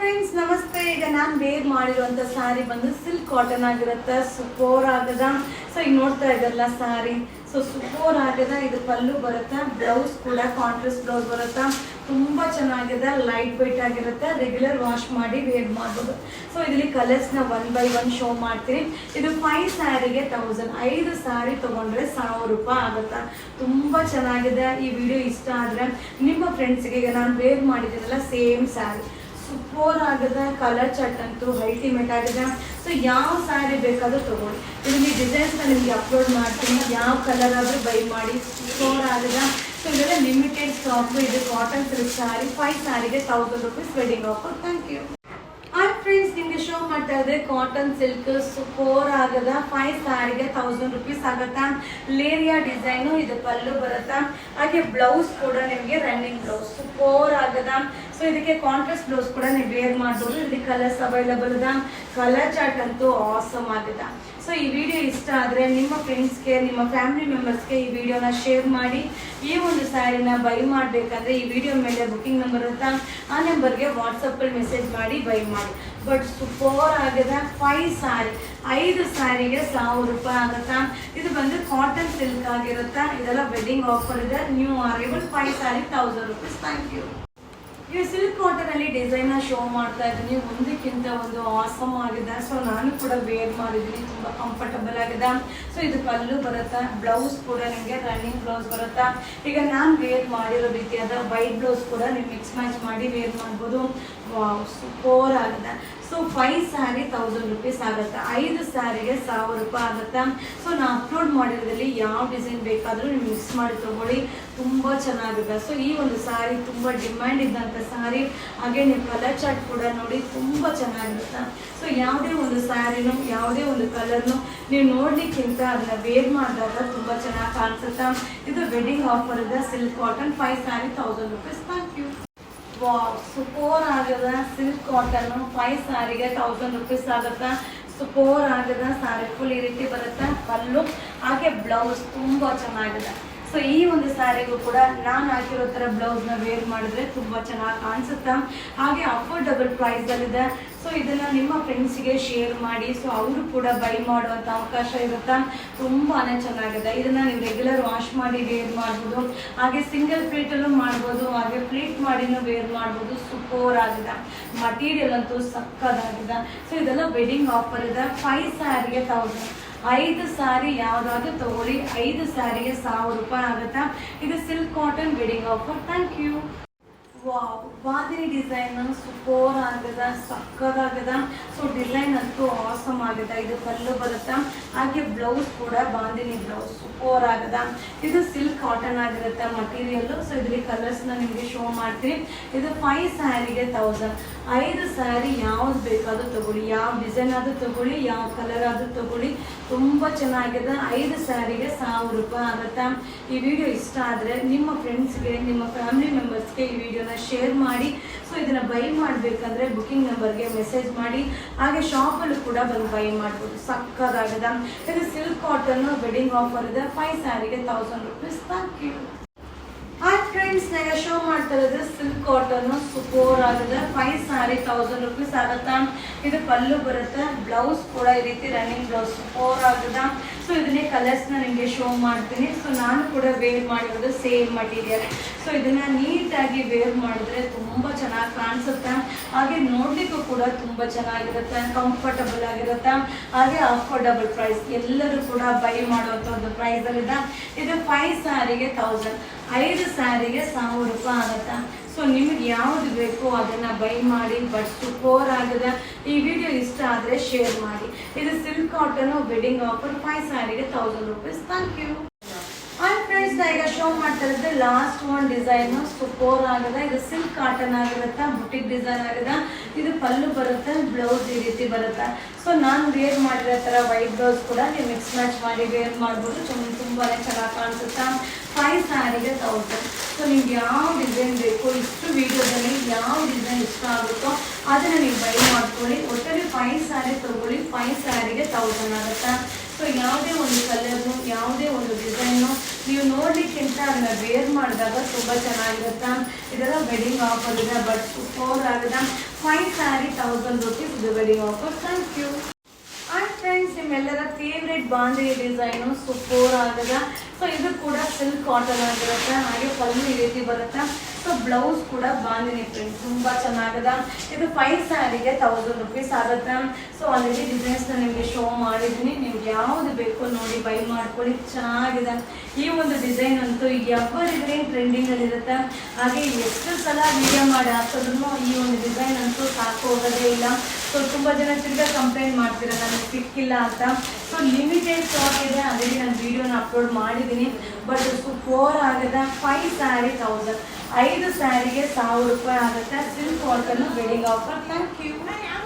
Friends ನಮಸ್ತೆ. ಈಗ ನಾನು ವೇರ್ ಮಾಡಿರುವಂಥ ಸ್ಯಾರಿ ಬಂದು ಸಿಲ್ಕ್ ಕಾಟನ್ ಆಗಿರುತ್ತೆ, ಸೂಪರ್ ಆಗದ. ಸೊ ಈಗ ನೋಡ್ತಾ ಇದ್ದಾರಲ್ಲ ಸ್ಯಾರಿ, ಸೊ ಸೂಪರ್ ಆಗದ. ಇದು ಪಲ್ಲು ಬರುತ್ತೆ, ಬ್ಲೌಸ್ ಕೂಡ ಕಾಂಟ್ರಾಸ್ಟ್ ಬ್ಲೌಸ್ ಬರುತ್ತೆ. ತುಂಬ ಚೆನ್ನಾಗಿದೆ, ಲೈಟ್ ವೆಯ್ಟ್ ಆಗಿರುತ್ತೆ, ರೆಗ್ಯುಲರ್ ವಾಶ್ ಮಾಡಿ ವೇರ್ ಮಾಡ್ಬೋದು. ಸೊ ಇದರಲ್ಲಿ ಕಲರ್ಸ್ನ 1 by 1 ಶೋ ಮಾಡ್ತೀನಿ. ಇದು 5 ಸ್ಯಾರಿಗೆ 1000, 5 ಸ್ಯಾರಿ ತೊಗೊಂಡ್ರೆ 1000 ರೂಪಾಯಿ ಆಗುತ್ತೆ. ತುಂಬ ಚೆನ್ನಾಗಿದೆ. ಈ ವಿಡಿಯೋ ಇಷ್ಟ ಆದರೆ ನಿಮ್ಮ ಫ್ರೆಂಡ್ಸ್ಗೆ, ಈಗ ನಾನು ವೇರ್ ಮಾಡಿದ್ದೀನಲ್ಲ ಸೇಮ್ ಸ್ಯಾರಿ, ಸೂಪರ್ ಆಗಿದೆ. ಕಲರ್ ಚಾರ್ಟ್ ಅಂತೂ ಅಲ್ಟಿಮೇಟ್ ಆಗಿದೆ. ಸೊ ಯಾವ ಸ್ಯಾರಿ ಬೇಕಾದರೂ ತೊಗೊಳ್ಳಿ. ಇದರಲ್ಲಿ ಡಿಸೈನ್ಸ್ನ ನಿಮಗೆ ಅಪ್ಲೋಡ್ ಮಾಡ್ತೀನಿ, ಯಾವ ಕಲರ್ ಆದರೂ ಬೈ ಮಾಡಿ. ಸೂಪರ್ ಆಗಿದೆ. ಸೊ ಇದೆಲ್ಲ ಲಿಮಿಟೆಡ್ ಸ್ಟಾಕ್. ಇದು ಕಾಟನ್ ಸಿಲ್ಕ್ ಸ್ಯಾರಿ, 5 ಸ್ಯಾರಿಗೆ 1000 rupees wedding offer. Thank you. Hi friends, ನಿಮಗೆ ಶೋ ಮಾಡ್ತಾ ಇದ್ದೆ ಕಾಟನ್ ಸಿಲ್ಕ್ ಸೂಪರ್ ಆಗದ. 5 ಸ್ಯಾರಿಗೆ 1000 ರೂಪೀಸ್ ಆಗುತ್ತಾ. ಲೇರಿಯಾ ಡಿಸೈನು, ಇದು ಪಲ್ಲು ಬರುತ್ತಾ. ಹಾಗೆ ಬ್ಲೌಸ್ ಕೂಡ ನಿಮಗೆ ರನ್ನಿಂಗ್ ಬ್ಲೌಸ್ ಸೂಪರ್ ಆಗದ. ಸೊ ಇದಕ್ಕೆ ಕಾಂಟ್ರಾಸ್ಟ್ ಬ್ಲೌಸ್ ಕೂಡ ನೀವು ವೇರ್ ಮಾಡ್ಬೋದು. ಇಲ್ಲಿ ಕಲರ್ಸ್ ಅವೈಲಬಲ್ ಅದ. ಕಲರ್ ಚಾರ್ಟ್ ಅಂತೂ ಆಸಮ್ ಆಗಿದೆ. ಸೊ ಈ ವಿಡಿಯೋ ಇಷ್ಟ ಆದರೆ ನಿಮ್ಮ ಫ್ರೆಂಡ್ಸ್ಗೆ, ನಿಮ್ಮ ಫ್ಯಾಮಿಲಿ ಮೆಂಬರ್ಸ್ಗೆ ಈ ವಿಡಿಯೋನ ಶೇರ್ ಮಾಡಿ. ಈ ಒಂದು ಸ್ಯಾರಿನ ಬೈ ಮಾಡಬೇಕಂದ್ರೆ ಈ ವಿಡಿಯೋ ಮೇಲೆ ಬುಕಿಂಗ್ ನಂಬರ್ ಇರುತ್ತಾ, ಆ ನಂಬರ್ಗೆ ವಾಟ್ಸಪ್ಪಲ್ಲಿ ಮೆಸೇಜ್ ಮಾಡಿ ಬೈ ಮಾಡಿ. ಬಟ್ ಸೂಪರ್ ಆಗಿದೆ. 5 ಸ್ಯಾರಿ, 5 ಸ್ಯಾರಿಗೆ 1000 ರೂಪಾಯಿ ಆಗುತ್ತಾ. ಇದು ಬಂದು ಕಾಟನ್ ಸಿಲ್ಕ್ ಆಗಿರುತ್ತಾ. ಇದೆಲ್ಲ ವೆಡ್ಡಿಂಗ್ ಆಫರ್ ಇದೆ. New arrival 5 sari 1000 rupees. Thank you. ಈ ಸಿಲ್ಕ್ ಕಾಟನ್ ಅಲ್ಲಿ ಡಿಸೈನ್ ಶೋ ಮಾಡ್ತಾ ಇದ್ದೀನಿ. ಒಂದಕ್ಕಿಂತ ಒಂದು ಆಸಮ್ ಆಗಿದೆ. ಸೊ ನಾನು ಕೂಡ ವೇರ್ ಮಾಡಿದ್ದೀನಿ, ತುಂಬಾ ಕಂಫರ್ಟಬಲ್ ಆಗಿದೆ. ಸೊ ಇದು ಪಲ್ಲು ಬರುತ್ತಾ, ಬ್ಲೌಸ್ ಕೂಡ ನಿಮಗೆ ರನ್ನಿಂಗ್ ಬ್ಲೌಸ್ ಬರುತ್ತಾ. ಈಗ ನಾನು ವೇರ್ ಮಾಡಿರೋ ರೀತಿಯಾದ ವೈಟ್ ಬ್ಲೌಸ್ ಕೂಡ ನೀವು ಮಿಕ್ಸ್ ಮ್ಯಾಚ್ ಮಾಡಿ ವೇರ್ ಮಾಡ್ಬೋದು. ಸೂಪರ್ ಆಗಿದೆ. ಸೊ 5 ಸ್ಯಾರಿ 1000 ರೂಪೀಸ್ ಆಗುತ್ತೆ. 5 ಸ್ಯಾರಿಗೆ 1000 ರೂಪಾಯಿ ಆಗುತ್ತೆ. ಸೊ ನಾನು ಅಪ್ಲೋಡ್ ಮಾಡಿರೋದ್ರಲ್ಲಿ ಯಾವ ಡಿಸೈನ್ ಬೇಕಾದರೂ ನೀವು ಮಿಕ್ಸ್ ಮಾಡಿ ತೊಗೊಳ್ಳಿ, ತುಂಬ ಚೆನ್ನಾಗಿದೆ. ಸೊ ಈ ಒಂದು ಸ್ಯಾರಿ ತುಂಬ ಡಿಮ್ಯಾಂಡ್ ಇದ್ದಂಥ ಸ್ಯಾರಿ. ಹಾಗೆ ನೀವು ಕಲರ್ ಚಾರ್ಟ್ ಕೂಡ ನೋಡಿ, ತುಂಬ ಚೆನ್ನಾಗಿರುತ್ತೆ. ಸೊ ಯಾವುದೇ ಒಂದು ಸ್ಯಾರಿನೂ, ಯಾವುದೇ ಒಂದು ಕಲರ್ನು ನೀವು ನೋಡಲಿಕ್ಕಿಂತ ಅದನ್ನ ವೇರ್ ಮಾಡಿದಾಗ ತುಂಬ ಚೆನ್ನಾಗಿ ಕಾಣಿಸುತ್ತೆ. ಇದು ವೆಡ್ಡಿಂಗ್ ಆಫರ್ ಇದೆ. Silk cotton 5 sari 1000 rupees. Thank you. Wow, super ಆಗದ. ಸಿಲ್ಕ್ ಕಾಟನ್ 5 ಸ್ಯಾರಿಗೆ 1000 ರೂಪೀಸ್ ಆಗುತ್ತಾ. ಸೂಪರ್ ಆಗದ ಸ್ಯಾರಿ. ಫುಲ್ ಈ ರೀತಿ ಬರುತ್ತೆ ಪಲ್ಲು, ಹಾಗೆ ಬ್ಲೌಸ್ ತುಂಬ ಚೆನ್ನಾಗಿದೆ. ಸೊ ಈ ಒಂದು ಸ್ಯಾರಿಗೂ ಕೂಡ ನಾನು ಹಾಕಿರೋ ಥರ ಬ್ಲೌಸ್ನ ವೇರ್ ಮಾಡಿದ್ರೆ ತುಂಬ ಚೆನ್ನಾಗಿ ಕಾಣಿಸುತ್ತೆ. ಹಾಗೆ ಅಫೋರ್ಡಬಲ್ ಪ್ರೈಸಲ್ಲಿದೆ. ಸೊ ಇದನ್ನು ನಿಮ್ಮ ಫ್ರೆಂಡ್ಸಿಗೆ ಶೇರ್ ಮಾಡಿ. ಸೊ ಅವರು ಕೂಡ ಬೈ ಮಾಡುವಂಥ ಅವಕಾಶ ಇರುತ್ತೆ. ತುಂಬಾ ಚೆನ್ನಾಗಿದೆ. ಇದನ್ನು ನೀವು ರೆಗ್ಯುಲರ್ ವಾಶ್ ಮಾಡಿ ವೇರ್ ಮಾಡ್ಬೋದು. ಹಾಗೆ ಸಿಂಗಲ್ ಪ್ಲೇಟಲ್ಲೂ ಮಾಡ್ಬೋದು, ಹಾಗೆ ಪ್ಲೇಟ್ ಮಾಡಿನೂ ವೇರ್ ಮಾಡ್ಬೋದು. ಸೂಪರ್ ಆಗಿದೆ. ಮಟೀರಿಯಲ್ ಅಂತೂ ಸಕ್ಕದಾಗಿದೆ. ಸೊ ಇದೆಲ್ಲ ವೆಡ್ಡಿಂಗ್ ಆಫರ್ ಇದೆ. 5 ಸ್ಯಾರಿಗೆ 1000, 5 ಸ್ಯಾರಿ ಯಾವುದಾದ್ರೂ ತಗೊಳ್ಳಿ. 5 ಸ್ಯಾರಿಗೆ 1000 ರೂಪಾಯಿ ಆಗುತ್ತಾ. ಇದು silk cotton wedding offer. Thank you. Wow, bandhani design super ಆಗದ, ಸಕ್ಕದಾಗದ. ಸೊ ಡಿಸೈನ್ ಅಂತೂ ಆಸಮ್ ಆಗಿದೆ. ಇದು ಪಲ್ಲು ಬರುತ್ತಾ, ಹಾಗೆ ಬ್ಲೌಸ್ ಕೂಡ ಬಾಂದಿನಿ ಬ್ಲೌಸ್ ಸೂಪರ್ ಆಗದ. ಇದು ಸಿಲ್ಕ್ ಕಾಟನ್ ಆಗಿರುತ್ತೆ ಮಟೀರಿಯಲ್. ಸೊ ಇದರಲ್ಲಿ ಕಲರ್ಸ್ನ ನಿಮಗೆ ಶೋ ಮಾಡ್ತೀನಿ. ಇದು 5 ಸ್ಯಾರಿಗೆ 1000. 5 ಸ್ಯಾರಿ ಯಾವ್ದು ಬೇಕಾದ್ರೂ ತಗೊಳ್ಳಿ, ಯಾವ ಡಿಸೈನ್ ಆದ್ರೂ ತಗೊಳ್ಳಿ, ಯಾವ ಕಲರ್ ಆದ್ರೂ ತಗೊಳ್ಳಿ. ತುಂಬ ಚೆನ್ನಾಗಿದೆ. 5 ಸ್ಯಾರಿಗೆ 1000 ರೂಪಾಯಿ ಆಗುತ್ತಾ. ಈ ವಿಡಿಯೋ ಇಷ್ಟ ಆದರೆ ನಿಮ್ಮ ಫ್ರೆಂಡ್ಸ್ಗೆ, ನಿಮ್ಮ ಫ್ಯಾಮಿಲಿ ಮೆಂಬರ್ಸ್ಗೆ ಈ ವಿಡಿಯೋನ ಶೇರ್ ಮಾಡಿ. ಸೊ ಇದನ್ನು ಬೈ ಮಾಡಬೇಕಂದ್ರೆ ಬುಕಿಂಗ್ ನಂಬರ್ಗೆ ಮೆಸೇಜ್ ಮಾಡಿ. ಹಾಗೆ ಶಾಪಲ್ಲೂ ಕೂಡ ಬಂದು ಬೈ ಮಾಡ್ಬೋದು. ಸಕ್ಕದಾಗಿದೆ. ಇದು ಸಿಲ್ಕ್ ಕಾಟನ್ ವೆಡ್ಡಿಂಗ್ ಆಫರ್ ಇದೆ. 5 ಸ್ಯಾರಿಗೆ 1000 rupees. Thank you. Hi friends, ನಾನು ಶೋ ಮಾಡ್ತಾ ಇರೋದು ಸಿಲ್ಕ್ ಕಾಟನ್ ಸೂಪರ್ ಆಗಿದೆ. 5 ಸ್ಯಾರಿ 1000 ರೂಪೀಸ್ ಆಗುತ್ತಾ. ಇದು ಪಲ್ಲು ಬರುತ್ತೆ, ಬ್ಲೌಸ್ ಕೂಡ ಈ ರೀತಿ ರನ್ನಿಂಗ್ ಬ್ಲೌಸ್ ಸೂಪರ್ ಆಗಿದೆ. ಸೊ ಇದನ್ನೇ ಕಲರ್ಸ್ನ ನಿಮಗೆ ಶೋ ಮಾಡ್ತೀನಿ. ಸೊ ನಾನು ಕೂಡ ವೇರ್ ಮಾಡಿರೋದು ಸೇಮ್ ಮಟೀರಿಯಲ್. ಸೊ ಇದನ್ನ ನೀಟಾಗಿ ವೇರ್ ಮಾಡಿದ್ರೆ ತುಂಬ ಚೆನ್ನಾಗಿ ಕಾಣಿಸುತ್ತೆ. ಹಾಗೆ ನೋಡ್ಲಿಕ್ಕೂ ಕೂಡ ತುಂಬ ಚೆನ್ನಾಗಿರುತ್ತೆ, ಕಂಫರ್ಟಬಲ್ ಆಗಿರುತ್ತೆ. ಹಾಗೆ ಅಫೋರ್ಡಬಲ್ ಪ್ರೈಸ್, ಎಲ್ಲರೂ ಕೂಡ ಬೈ ಮಾಡುವಂಥ ಒಂದು ಪ್ರೈಸಲ್ಲಿದೆ. ಇದು 5 ಸ್ಯಾರಿಗೆ 1000, 5 ಸ್ಯಾರಿಗೆ 1000 ರೂಪಾಯಿ ಆಗುತ್ತೆ. ಸೊ ನಿಮಗೆ ಯಾವುದು ಬೇಕೋ ಅದನ್ನು ಬೈ ಮಾಡಿ. ಬಟ್ ಸೂಪರ್ ಆಗಿದೆ. ಈ ವಿಡಿಯೋ ಇಷ್ಟ ಆದರೆ ಶೇರ್ ಮಾಡಿ. ಇದು ಸಿಲ್ಕ್ ಕಾಟನ್ ವೆಡ್ಡಿಂಗ್ ಆಫರ್. 5 ಸ್ಯಾರಿಗೆ 1000 rupees. Thank you. Hi friends, ನಾ ಈಗ ಶೋ ಮಾಡ್ತಾ ಇರೋದು ಲಾಸ್ಟ್ ಒನ್ ಡಿಸೈನ್ ಸೂಪರ್ ಆಗಿದೆ. ಇದು ಸಿಲ್ಕ್ ಕಾಟನ್ ಆಗಿರುತ್ತೆ, ಬುಟಿಕ್ ಡಿಸೈನ್ ಆಗಿದೆ. ಇದು ಪಲ್ಲು ಬರುತ್ತೆ, ಬ್ಲೌಸ್ ಈ ರೀತಿ ಬರುತ್ತೆ. ಸೊ ನಾನು ವೇರ್ ಮಾಡಿರೋ ಥರ ವೈಟ್ ಬ್ಲೌಸ್ ಕೂಡ ನೀವು ಮಿಕ್ಸ್ ಮ್ಯಾಚ್ ಮಾಡಿ ವೇರ್ ಮಾಡ್ಬೋದು. ತುಂಬಾ ಚೆನ್ನಾಗಿ ಕಾಣಿಸುತ್ತಾ. 5 ಸ್ಯಾರಿಗೆ 1000. ಸೊ ನಿಮ್ಗೆ ಯಾವ ಡಿಸೈನ್ ಬೇಕೋ, ಇಷ್ಟು ವಿಡಿಯೋದಲ್ಲಿ ಯಾವ ಡಿಸೈನ್ ಇಷ್ಟ ಆಗುತ್ತೋ ಅದನ್ನು ನೀವು ಬೈ ಮಾಡ್ಕೊಳ್ಳಿ. ಒಟ್ಟಲ್ಲಿ 5 ಸ್ಯಾರಿ ತೊಗೊಳ್ಳಿ. 5 ಸ್ಯಾರಿಗೆ 1000 ಆಗುತ್ತಾ. ಸೊ ಯಾವುದೇ ಒಂದು ಕಲರ್ನು, ಯಾವುದೇ ಒಂದು ಡಿಸೈನು ನೀವು ನೋಡಲಿಕ್ಕಿಂತ ಅದನ್ನ ವೇರ್ ಮಾಡಿದಾಗ ತುಂಬ ಚೆನ್ನಾಗಿರುತ್ತೆ. ಇದೆಲ್ಲ ವೆಡ್ಡಿಂಗ್ ಆಫರ್ ಇದೆ. ಬಟ್ ಸೂಪರ್ ಆಗಿದೆ. 5 ಸ್ಯಾರಿ 1000 rupees ಇದು wedding offer. Thank you. And friends, ನಿಮ್ಮೆಲ್ಲರ ಫೇವ್ರೇಟ್ ಬಾಂಧಿ ಡಿಸೈನು ಸೂಪರ್ ಆಗದ. ಸೊ ಇದು ಕೂಡ ಸಿಲ್ಕ್ ಕಾಟನ್ ಆಗಿರುತ್ತೆ. ಹಾಗೆ ಪಲ್ಲು ಈ ರೀತಿ ಬರುತ್ತೆ. ಸೊ ಬ್ಲೌಸ್ ಕೂಡ ಬಾಂದಿನಿ ಫ್ರೆಂಡ್ಸ್ ತುಂಬ ಚೆನ್ನಾಗದ. ಇದು 5 ಸ್ಯಾರಿಗೆ 1000 rupees ಆಗುತ್ತೆ. ಸೊ ಆಲ್ರೆಡಿ ಡಿಸೈನ್ಸ್ನ ನಿಮಗೆ ಶೋ ಮಾಡಿದ್ದೀನಿ. ನಿಮ್ಗೆ ಯಾವುದು ಬೇಕೋ ನೋಡಿ ಬೈ ಮಾಡ್ಕೊಳ್ಳಿ, ಚೆನ್ನಾಗಿದೆ. ಈ ಒಂದು ಡಿಸೈನ್ ಅಂತೂ ಎವರಿಗ್ರೀನ್ ಟ್ರೆಂಡಿಂಗಲ್ಲಿರುತ್ತೆ. ಹಾಗೆ ಎಷ್ಟು ಸಲ ವಿಡಿಯೋ ಮಾಡಿ ಹಾಕಿದ್ರು ಈ ಒಂದು ಡಿಸೈನ್ ಅಂತೂ ಸಾಕು ಹೋಗೋದೇ ಇಲ್ಲ. ಸೊ ತುಂಬ ಜನ ತಿರ್ಗಾ ಕಂಪ್ಲೇಂಟ್ ಮಾಡ್ತೀರ ನನಗೆ ಸಿಕ್ಕಿಲ್ಲ ಅಂತ. ಸೊ ಲಿಮಿಟೆಡ್ ಸ್ಟಾಕ್ ಇದೆ, ಆಲ್ರೆಡಿ ನಾನು ವಿಡಿಯೋನ ಅಪ್ಲೋಡ್ ಮಾಡಿದ್ದೀನಿ. ಬಟ್ ಸೂಪರ್ ಆಗಿದೆ. 5 ಸ್ಯಾರಿ 1000, 5 ಸ್ಯಾರಿಗೆ 1000 ರೂಪಾಯಿ ಆಗುತ್ತೆ. Silk cotton wedding offer. Thank you.